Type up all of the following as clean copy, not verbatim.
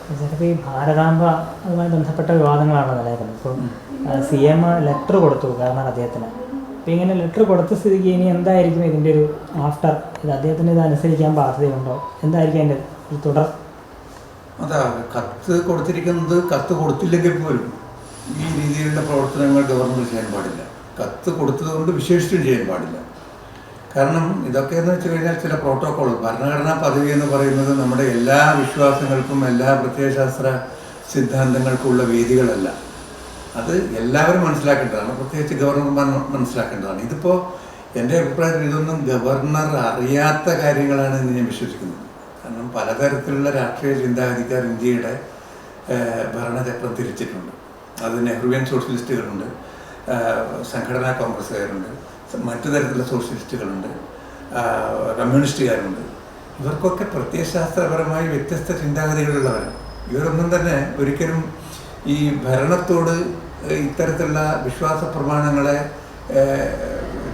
ചിലപ്പോൾ ഈ ഭാരതാംബ അതുമായി ബന്ധപ്പെട്ട വിവാദങ്ങളാണ് നിലനിൽക്കുന്നത്. ഇപ്പോൾ CM ലെറ്റർ കൊടുത്തു ഗവർണർ അദ്ദേഹത്തിന്. അപ്പോൾ ഇങ്ങനെ ലെറ്റർ കൊടുത്ത സ്ഥിതിക്ക് ഇനി എന്തായിരിക്കും ഇതിൻ്റെ ഒരു ആഫ്റ്റർ, ഇത് അദ്ദേഹത്തിന് ഇത് അനുസരിക്കാൻ ബാധ്യതയുണ്ടോ, എന്തായിരിക്കും അതിൻ്റെ ഒരു തുടർ? അതാ കത്ത് കൊടുത്തിരിക്കുന്നത്, കത്ത് കൊടുത്തില്ലെങ്കിൽ പോലും ഈ രീതിയിലുള്ള പ്രവർത്തനങ്ങൾ ഗവർണർ ചെയ്യാൻ പാടില്ല. കത്ത് കൊടുത്തതുകൊണ്ട് വിശേഷിച്ചും ചെയ്യാൻ പാടില്ല. കാരണം ഇതൊക്കെ എന്ന് വെച്ച് കഴിഞ്ഞാൽ ചില പ്രോട്ടോക്കോൾ, ഭരണഘടനാ പദവി എന്ന് പറയുന്നത് നമ്മുടെ എല്ലാ വിശ്വാസങ്ങൾക്കും എല്ലാ പ്രത്യയശാസ്ത്ര സിദ്ധാന്തങ്ങൾക്കുള്ള വേദികളല്ല. അത് എല്ലാവരും മനസ്സിലാക്കേണ്ടതാണ്, പ്രത്യേകിച്ച് ഗവർണർമാർ മനസ്സിലാക്കേണ്ടതാണ്. ഇതിപ്പോൾ എൻ്റെ അഭിപ്രായത്തിൽ ഇതൊന്നും ഗവർണർ അറിയാത്ത കാര്യങ്ങളാണ് എന്ന് ഞാൻ വിശ്വസിക്കുന്നത്. കാരണം പലതരത്തിലുള്ള രാഷ്ട്രീയ ചിന്താഗതിക്കാർ ഇന്ത്യയുടെ ഭരണചക്രം തിരിച്ചിട്ടുണ്ട്. അത് നെഹ്റുവിയൻ സോഷ്യലിസ്റ്റുകളുണ്ട്, സംഘടനാ കോൺഗ്രസ്സുകാരുണ്ട്, മറ്റു തരത്തിലുള്ള സോഷ്യലിസ്റ്റുകളുണ്ട്, കമ്മ്യൂണിസ്റ്റുകാരുണ്ട്. ഇവർക്കൊക്കെ പ്രത്യയശാസ്ത്രപരമായി വ്യത്യസ്ത ചിന്താഗതികളുള്ളവരാണ്. ഇവരൊന്നും തന്നെ ഒരിക്കലും ഈ ഭരണത്തോട് ഇത്തരത്തിലുള്ള വിശ്വാസ പ്രമാണങ്ങളെ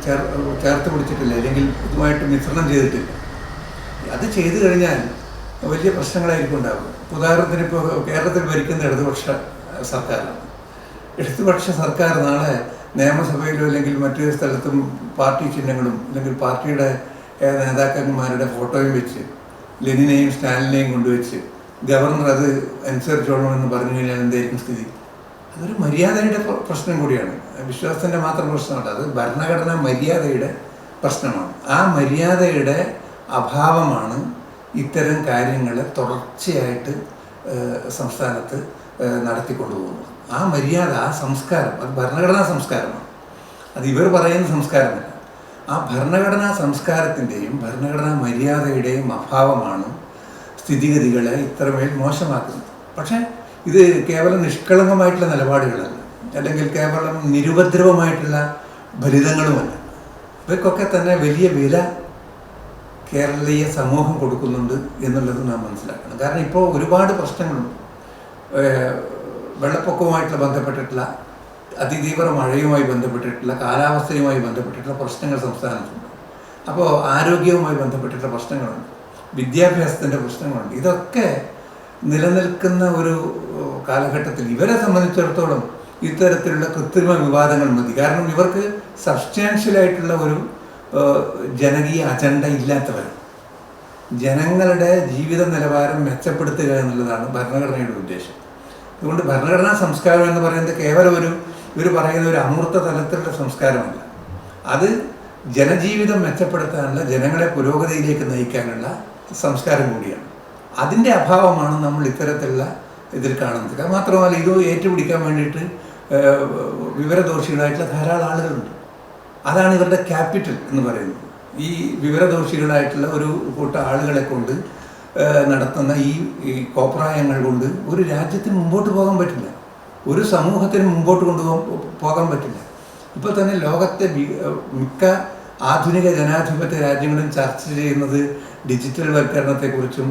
ചേർത്ത് പിടിച്ചിട്ടില്ല, അല്ലെങ്കിൽ ഇതുമായിട്ട് മിശ്രണം ചെയ്തിട്ടില്ല. അത് ചെയ്തു കഴിഞ്ഞാൽ വലിയ പ്രശ്നങ്ങളായിരിക്കും ഉണ്ടാകും. ഉദാഹരണത്തിന് ഇപ്പോൾ കേരളത്തിൽ ഭരിക്കുന്ന ഇടതുപക്ഷ സർക്കാരാണ്. ഇടതുപക്ഷ സർക്കാർ നാളെ നിയമസഭയിലോ അല്ലെങ്കിൽ മറ്റൊരു സ്ഥലത്തും പാർട്ടി ചിഹ്നങ്ങളും അല്ലെങ്കിൽ പാർട്ടിയുടെ നേതാക്കന്മാരുടെ ഫോട്ടോയും വെച്ച് ലെനിനെയും സ്റ്റാലിനെയും കൊണ്ടുവച്ച് ഗവർണർ അത് അനുസരിച്ചോളണമെന്ന് പറഞ്ഞു കഴിഞ്ഞാൽ എന്തായിരിക്കും സ്ഥിതി? അതൊരു മര്യാദയുടെ പ്രശ്നം കൂടിയാണ്, വിശ്വാസത്തിൻ്റെ മാത്രം പ്രശ്നമല്ല, അത് ഭരണഘടനാ മര്യാദയുടെ പ്രശ്നമാണ്. ആ മര്യാദയുടെ അഭാവമാണ് ഇത്തരം കാര്യങ്ങളെ തുടർച്ചയായിട്ട് സംസ്ഥാനത്ത് നടത്തിക്കൊണ്ടുപോകുന്നത്. ആ മര്യാദ, ആ സംസ്കാരം, അത് ഭരണഘടനാ സംസ്കാരമാണ്, അത് ഇവർ പറയുന്ന സംസ്കാരമല്ല. ആ ഭരണഘടനാ സംസ്കാരത്തിൻ്റെയും ഭരണഘടനാ മര്യാദയുടെയും അഭാവമാണ് സ്ഥിതിഗതികളെ ഇത്രമേൽ മോശമാക്കുന്നത്. പക്ഷേ ഇത് കേവലം നിഷ്കളങ്കമായിട്ടുള്ള നിലപാടുകളല്ല, അല്ലെങ്കിൽ കേവലം നിരുപദ്രവമായിട്ടുള്ള ഫലിതങ്ങളുമല്ല. ഇവയ്ക്കൊക്കെ തന്നെ വലിയ വില കേരളീയ സമൂഹം കൊടുക്കുന്നുണ്ട് എന്നുള്ളത് നാം മനസ്സിലാക്കണം. കാരണം ഇപ്പോൾ ഒരുപാട് പ്രശ്നങ്ങളുണ്ട്. വെള്ളപ്പൊക്കവുമായിട്ടുള്ള ബന്ധപ്പെട്ടിട്ടുള്ള, അതിതീവ്ര മഴയുമായി ബന്ധപ്പെട്ടിട്ടുള്ള, കാലാവസ്ഥയുമായി ബന്ധപ്പെട്ടിട്ടുള്ള പ്രശ്നങ്ങൾ സംസ്ഥാനത്തുണ്ട്. അപ്പോൾ ആരോഗ്യവുമായി ബന്ധപ്പെട്ടിട്ടുള്ള പ്രശ്നങ്ങളുണ്ട്, വിദ്യാഭ്യാസത്തിൻ്റെ പ്രശ്നങ്ങളുണ്ട്. ഇതൊക്കെ നിലനിൽക്കുന്ന ഒരു കാലഘട്ടത്തിൽ ഇവരെ സംബന്ധിച്ചിടത്തോളം ഇത്തരത്തിലുള്ള കൃത്രിമ വിവാദങ്ങൾ മതി. കാരണം ഇവർക്ക് സബ്സ്റ്റാൻഷ്യലായിട്ടുള്ള ഒരു ജനകീയ അജണ്ട ഇല്ലാത്തവരാണ്. ജനങ്ങളുടെ ജീവിത നിലവാരം മെച്ചപ്പെടുത്തുക എന്നുള്ളതാണ് ഭരണഘടനയുടെ ഉദ്ദേശം. അതുകൊണ്ട് ഭരണഘടനാ സംസ്കാരം എന്ന് പറയുന്നത് കേവലം ഇവർ പറയുന്ന ഒരു അമൂർത്ത തലത്തിലുള്ള സംസ്കാരമല്ല. അത് ജനജീവിതം മെച്ചപ്പെടുത്താനുള്ള, ജനങ്ങളെ പുരോഗതിയിലേക്ക് നയിക്കാനുള്ള സംസ്കാരം കൂടിയാണ്. അതിൻ്റെ അഭാവമാണ് നമ്മൾ ഇത്തരത്തിലുള്ള ഇതിൽ കാണുന്നത്. മാത്രമല്ല ഇത് ഏറ്റുപിടിക്കാൻ വേണ്ടിയിട്ട് വിവരദോഷികളായിട്ടുള്ള ധാരാളം ആളുകളുണ്ട്. അതാണ് ഇവരുടെ ക്യാപിറ്റൽ എന്ന് പറയുന്നത്. ഈ വിവരദോഷികളായിട്ടുള്ള ഒരു കൂട്ടം ആളുകളെ കൊണ്ട് നടത്തുന്ന ഈ കോപ്രായങ്ങൾ കൊണ്ട് ഒരു രാജ്യത്തിന് മുമ്പോട്ട് പോകാൻ പറ്റില്ല, ഒരു സമൂഹത്തിന് മുമ്പോട്ട് പോകാൻ പറ്റില്ല. ഇപ്പോൾ തന്നെ ലോകത്തെ മിക്ക ആധുനിക ജനാധിപത്യ രാജ്യങ്ങളും ചർച്ച ചെയ്യുന്നത് ഡിജിറ്റൽ വൽക്കരണത്തെക്കുറിച്ചും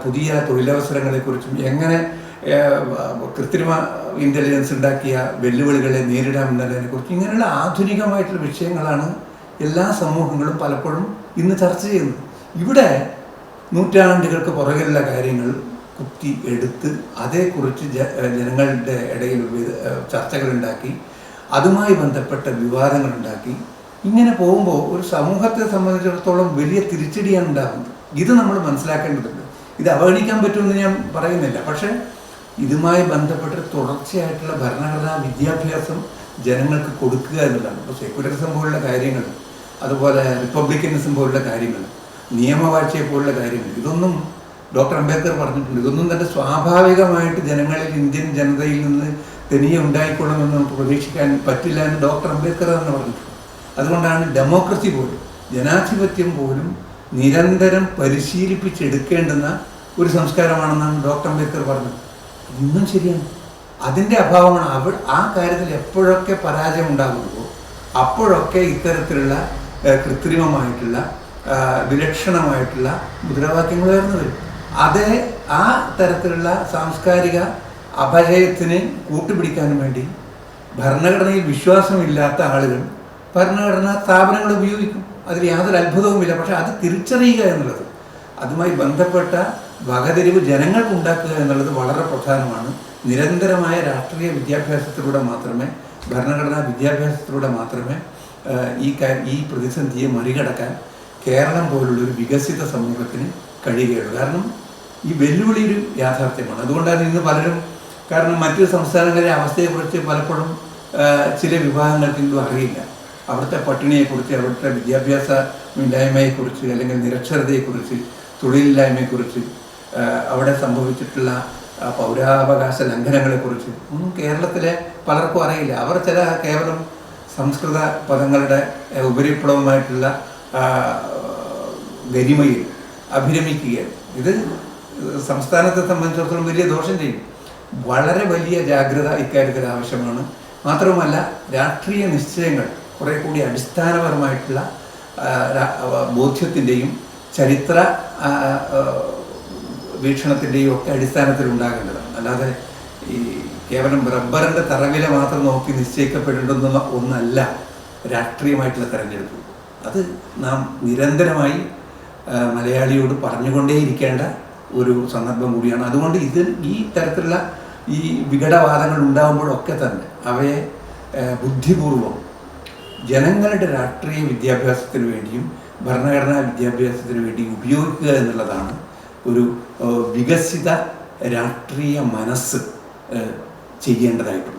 പുതിയ തൊഴിലവസരങ്ങളെക്കുറിച്ചും എങ്ങനെ കൃത്രിമ ഇൻ്റലിജൻസ് ഉണ്ടാക്കിയ വെല്ലുവിളികളെ നേരിടാമെന്നതിനെക്കുറിച്ച് ഇങ്ങനെയുള്ള ആധുനികമായിട്ടുള്ള വിഷയങ്ങളാണ് എല്ലാ സമൂഹങ്ങളും പലപ്പോഴും ഇന്ന് ചർച്ച ചെയ്യുന്നത്. ഇവിടെ നൂറ്റാണ്ടുകൾക്ക് പുറകിലുള്ള കാര്യങ്ങൾ കുത്തി എടുത്ത് അതേക്കുറിച്ച് ജനങ്ങളുടെ ഇടയിൽ ചർച്ചകളുണ്ടാക്കി അതുമായി ബന്ധപ്പെട്ട വിവാദങ്ങളുണ്ടാക്കി ഇങ്ങനെ പോകുമ്പോൾ ഒരു സമൂഹത്തെ സംബന്ധിച്ചിടത്തോളം വലിയ തിരിച്ചടിയാണ് ഉണ്ടാകുന്നത്. ഇത് നമ്മൾ മനസ്സിലാക്കേണ്ടതുണ്ട്. ഇത് അവഗണിക്കാൻ പറ്റുമെന്ന് ഞാൻ പറയുന്നില്ല. പക്ഷേ ഇതുമായി ബന്ധപ്പെട്ട് തുടർച്ചയായിട്ടുള്ള ഭരണഘടനാ വിദ്യാഭ്യാസം ജനങ്ങൾക്ക് കൊടുക്കുക എന്നുള്ളതാണ്. ഇപ്പോൾ സെക്യുലറിസം പോലുള്ള കാര്യങ്ങൾ, അതുപോലെ റിപ്പബ്ലിക്കനിസം പോലുള്ള കാര്യങ്ങൾ, നിയമവാഴ്ചയെ പോലുള്ള കാര്യങ്ങൾ, ഇതൊന്നും ഡോക്ടർ അംബേദ്കർ പറഞ്ഞിട്ടുണ്ട്. ഇതൊന്നും തന്നെ സ്വാഭാവികമായിട്ട് ജനങ്ങളിൽ, ഇന്ത്യൻ ജനതയിൽ നിന്ന് തനിയെ ഉണ്ടായിക്കൊള്ളുമെന്ന് നമുക്ക് പ്രതീക്ഷിക്കാൻ പറ്റില്ല എന്ന് ഡോക്ടർ അംബേദ്കർ തന്നെ പറഞ്ഞിട്ടുണ്ട്. അതുകൊണ്ടാണ് ഡെമോക്രസി പോലും, ജനാധിപത്യം പോലും നിരന്തരം പരിശീലിപ്പിച്ചെടുക്കേണ്ടുന്ന ഒരു സംസ്കാരമാണെന്നാണ് ഡോക്ടർ അംബേദ്കർ പറഞ്ഞത്. ഇന്നും ശരിയാണ്. അതിൻ്റെ അഭാവമാണ് ആ കാര്യത്തിൽ എപ്പോഴൊക്കെ പരാജയം ഉണ്ടാകുന്നുവോ അപ്പോഴൊക്കെ ഇത്തരത്തിലുള്ള കൃത്രിമമായിട്ടുള്ള വിലക്ഷണമായിട്ടുള്ള മുദ്രാവാക്യങ്ങൾ ഉയർന്നു വരും. അതേ ആ തരത്തിലുള്ള സാംസ്കാരിക അപജയത്തിന് കൂട്ടുപിടിക്കാനും വേണ്ടി ഭരണഘടനയിൽ വിശ്വാസമില്ലാത്ത ആളുകൾ ഭരണഘടനാ സ്ഥാപനങ്ങൾ ഉപയോഗിക്കും. അതിൽ യാതൊരു അത്ഭുതവുമില്ല. പക്ഷെ അത് തിരിച്ചറിയുക എന്നുള്ളത്, അതുമായി ബന്ധപ്പെട്ട വകതിരിവ് ജനങ്ങൾക്ക് ഉണ്ടാക്കുക എന്നുള്ളത് വളരെ പ്രധാനമാണ്. നിരന്തരമായ രാഷ്ട്രീയ വിദ്യാഭ്യാസത്തിലൂടെ മാത്രമേ, ഭരണഘടനാ വിദ്യാഭ്യാസത്തിലൂടെ മാത്രമേ ഈ പ്രതിസന്ധിയെ മറികടക്കാൻ കേരളം പോലുള്ളൊരു വികസിത സമൂഹത്തിന് കഴിയുകയുള്ളൂ. കാരണം ഈ വെല്ലുവിളി ഒരു യാഥാർത്ഥ്യമാണ്. അതുകൊണ്ടാണ് ഇന്ന് പലരും, കാരണം മറ്റു സംസ്ഥാനങ്ങളിലെ അവസ്ഥയെക്കുറിച്ച് പലപ്പോഴും ചില വിഭാഗങ്ങൾക്കെങ്കിലും അറിയില്ല. അവിടുത്തെ പട്ടിണിയെക്കുറിച്ച്, അവിടുത്തെ വിദ്യാഭ്യാസ ഇല്ലായ്മയെക്കുറിച്ച്, അല്ലെങ്കിൽ നിരക്ഷരതയെക്കുറിച്ച്, തൊഴിലില്ലായ്മയെക്കുറിച്ച്, അവിടെ സംഭവിച്ചിട്ടുള്ള പൗരാവകാശ ലംഘനങ്ങളെക്കുറിച്ച് ഒന്നും കേരളത്തിലെ പലർക്കും അറിയില്ല. അവർ ചില കേവലം സംസ്കൃത പദങ്ങളുടെ ഉപരിപ്ലവമായിട്ടുള്ള ഗരിമയിൽ അഭിരമിക്കുകയാണ്. ഇത് സംസ്ഥാനത്തെ സംബന്ധിച്ചിടത്തോളം വലിയ ദോഷം ചെയ്യും. വളരെ വലിയ ജാഗ്രത ഇക്കാര്യത്തിൽ ആവശ്യമാണ്. മാത്രവുമല്ല, രാഷ്ട്രീയ നിശ്ചയങ്ങൾ കുറേ കൂടി അടിസ്ഥാനപരമായിട്ടുള്ള ബോധ്യത്തിൻ്റെയും ചരിത്ര വീക്ഷണത്തിൻ്റെയും ഒക്കെ അടിസ്ഥാനത്തിൽ ഉണ്ടാകേണ്ടതാണ്. അല്ലാതെ ഈ കേവലം റബ്ബറിൻ്റെ തറവില മാത്രം നോക്കി നിശ്ചയിക്കപ്പെടേണ്ടുന്ന ഒന്നല്ല രാഷ്ട്രീയമായിട്ടുള്ള തെരഞ്ഞെടുപ്പ്. അത് നാം നിരന്തരമായി മലയാളിയോട് പറഞ്ഞുകൊണ്ടേയിരിക്കേണ്ട ഒരു സന്ദർഭം കൂടിയാണ്. അതുകൊണ്ട് ഈ തരത്തിലുള്ള ഈ വിഘടവാദങ്ങൾ ഉണ്ടാകുമ്പോഴൊക്കെ തന്നെ അവയെ ബുദ്ധിപൂർവം ജനങ്ങളുടെ രാഷ്ട്രീയ വിദ്യാഭ്യാസത്തിന് വേണ്ടിയും ഭരണഘടനാ വിദ്യാഭ്യാസത്തിന് വേണ്ടിയും ഉപയോഗിക്കുക എന്നുള്ളതാണ് ഒരു വികസിത രാഷ്ട്രീയ മനസ്സ് ചെയ്യേണ്ടതായിട്ടുള്ളത്.